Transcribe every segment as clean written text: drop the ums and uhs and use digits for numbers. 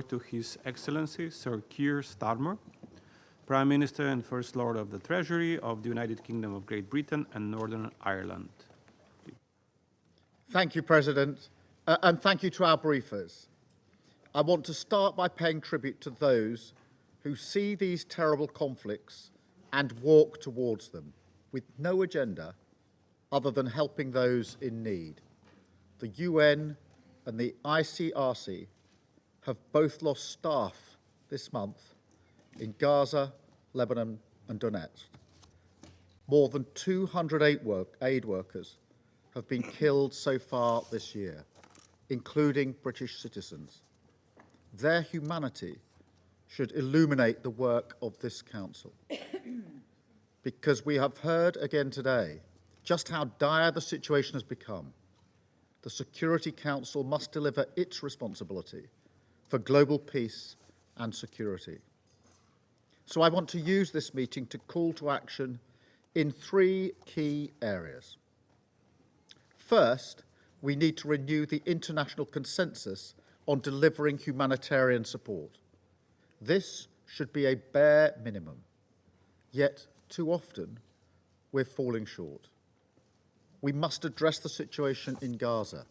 To His Excellency Sir Kier Starmer, Prime Minister and First Lord of the Treasury of the United Kingdom of Great Britain and Northern Ireland. Thank you, President, and thank you to our briefers. I want to start by paying tribute to those who see these terrible conflicts and walk towards them with no agenda other than helping those in need. The UN and the ICRC have both lost staff this month in Gaza, Lebanon and Donetsk. More than 200 aid workers have been killed so far this year, including British citizens. Their humanity should illuminate the work of this Council. Because we have heard again today just how dire the situation has become. The Security Council must deliver its responsibility for global peace and security. So I want to use this meeting to call to action in three key areas. First, we need to renew the international consensus on delivering humanitarian support. This should be a bare minimum, yet too often we're falling short. We must address the situation in Gaza.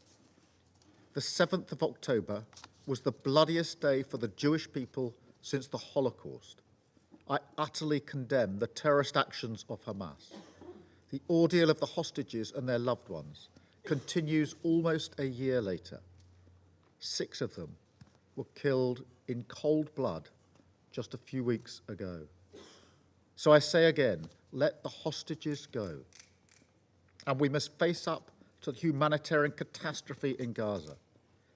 The 7th of October was the bloodiest day for the Jewish people since the Holocaust. I utterly condemn the terrorist actions of Hamas. The ordeal of the hostages and their loved ones continues almost a year later. 6 of them were killed in cold blood just a few weeks ago. So I say again, let the hostages go. And we must face up to the humanitarian catastrophe in Gaza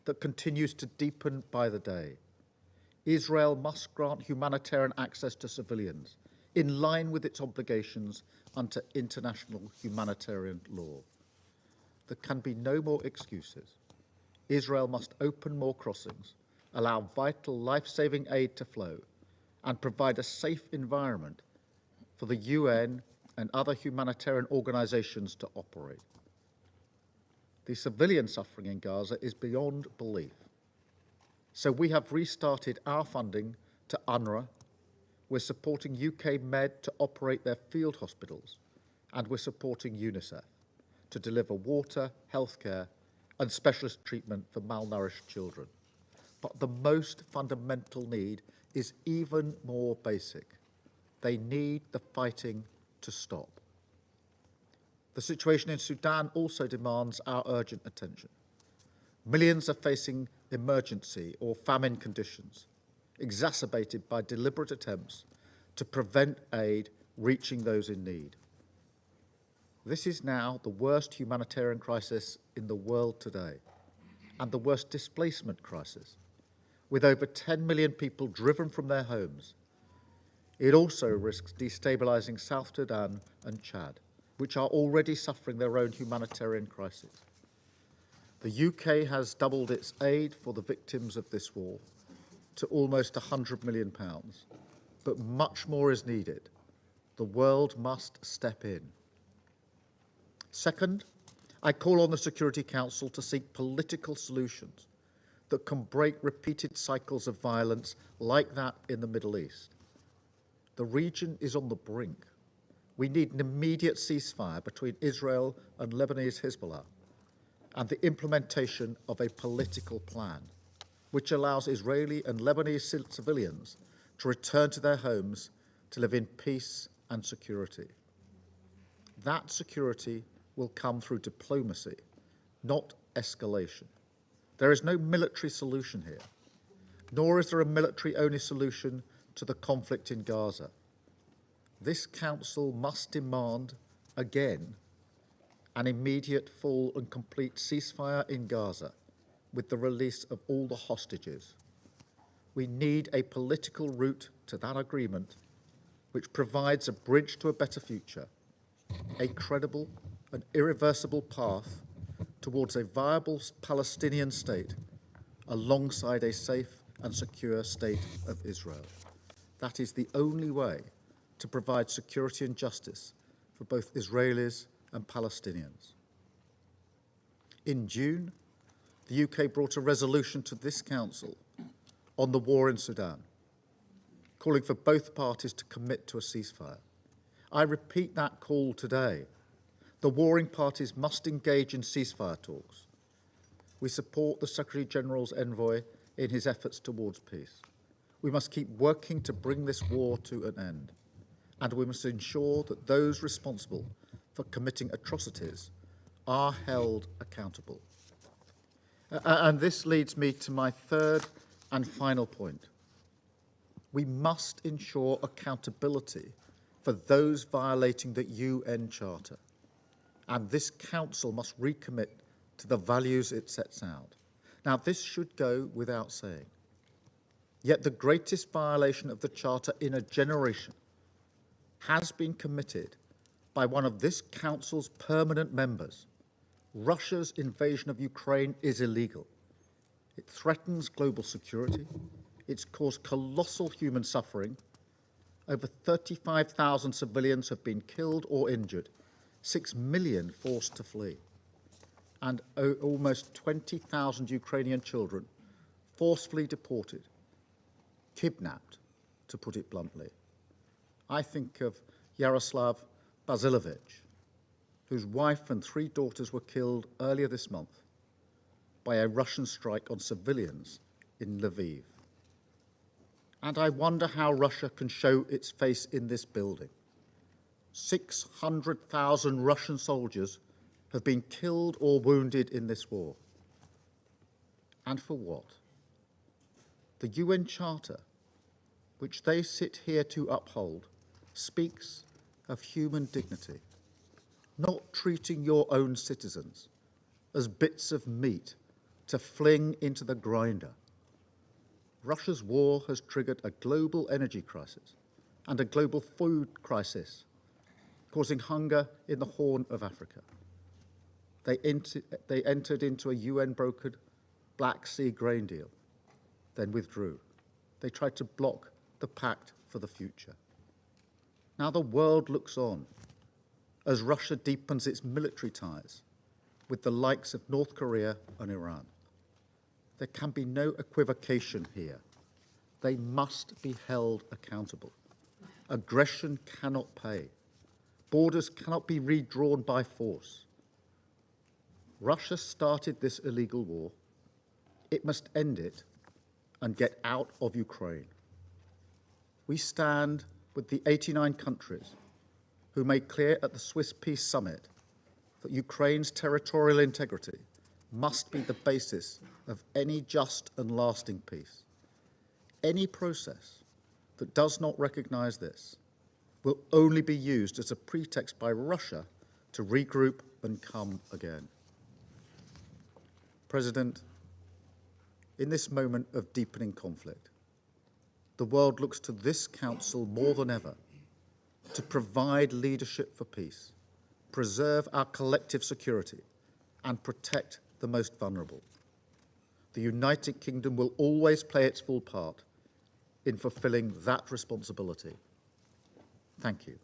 that continues to deepen by the day. Israel must grant humanitarian access to civilians in line with its obligations under international humanitarian law. There can be no more excuses. Israel must open more crossings, allow vital life-saving aid to flow, and provide a safe environment for the UN and other humanitarian organizations to operate. The civilian suffering in Gaza is beyond belief. So we have restarted our funding to UNRWA. We're supporting UK Med to operate their field hospitals, and we're supporting UNICEF to deliver water, healthcare, and specialist treatment for malnourished children. But the most fundamental need is even more basic. They need the fighting to stop. The situation in Sudan also demands our urgent attention. Millions are facing emergency or famine conditions, exacerbated by deliberate attempts to prevent aid reaching those in need. This is now the worst humanitarian crisis in the world today, and the worst displacement crisis, with over 10 million people driven from their homes. It also risks destabilizing South Sudan and Chad, which are already suffering their own humanitarian crisis. The UK has doubled its aid for the victims of this war to almost £100 million, but much more is needed. The world must step in. Second, I call on the Security Council to seek political solutions that can break repeated cycles of violence like that in the Middle East. The region is on the brink. We need an immediate ceasefire between Israel and Lebanese Hezbollah and the implementation of a political plan which allows Israeli and Lebanese civilians to return to their homes to live in peace and security. That security will come through diplomacy, not escalation. There is no military solution here, nor is there a military-only solution to the conflict in Gaza. This Council must demand, again, an immediate, full and complete ceasefire in Gaza with the release of all the hostages. We need a political route to that agreement which provides a bridge to a better future, a credible and irreversible path towards a viable Palestinian state alongside a safe and secure state of Israel. That is the only way to provide security and justice for both Israelis and Palestinians. In June, the UK brought a resolution to this Council on the war in Sudan, calling for both parties to commit to a ceasefire. I repeat that call today. The warring parties must engage in ceasefire talks. We support the Secretary-General's envoy in his efforts towards peace. We must keep working to bring this war to an end, and we must ensure that those responsible for committing atrocities are held accountable. And this leads me to my third and final point. We must ensure accountability for those violating the UN Charter, and this Council must recommit to the values it sets out. Now, this should go without saying. Yet the greatest violation of the Charter in a generation has been committed by one of this Council's permanent members. Russia's invasion of Ukraine is illegal. It threatens global security. It's caused colossal human suffering. Over 35,000 civilians have been killed or injured, 6 million forced to flee, and almost 20,000 Ukrainian children forcefully deported, kidnapped, to put it bluntly. I think of Yaroslav Basilovich, whose wife and 3 daughters were killed earlier this month by a Russian strike on civilians in Lviv. And I wonder how Russia can show its face in this building. 600,000 Russian soldiers have been killed or wounded in this war. And for what? The UN Charter, which they sit here to uphold, speaks of human dignity, not treating your own citizens as bits of meat to fling into the grinder. Russia's war has triggered a global energy crisis and a global food crisis, causing hunger in the Horn of Africa. They entered into a UN-brokered Black Sea grain deal, then withdrew. They tried to block the pact for the future. Now the world looks on as Russia deepens its military ties with the likes of North Korea and Iran. There can be no equivocation here. They must be held accountable. Aggression cannot pay. Borders cannot be redrawn by force. Russia started this illegal war. It must end it and get out of Ukraine. We stand with the 89 countries who made clear at the Swiss Peace Summit that Ukraine's territorial integrity must be the basis of any just and lasting peace. Any process that does not recognize this will only be used as a pretext by Russia to regroup and come again. President, in this moment of deepening conflict, the world looks to this Council more than ever to provide leadership for peace, preserve our collective security, and protect the most vulnerable. The United Kingdom will always play its full part in fulfilling that responsibility. Thank you.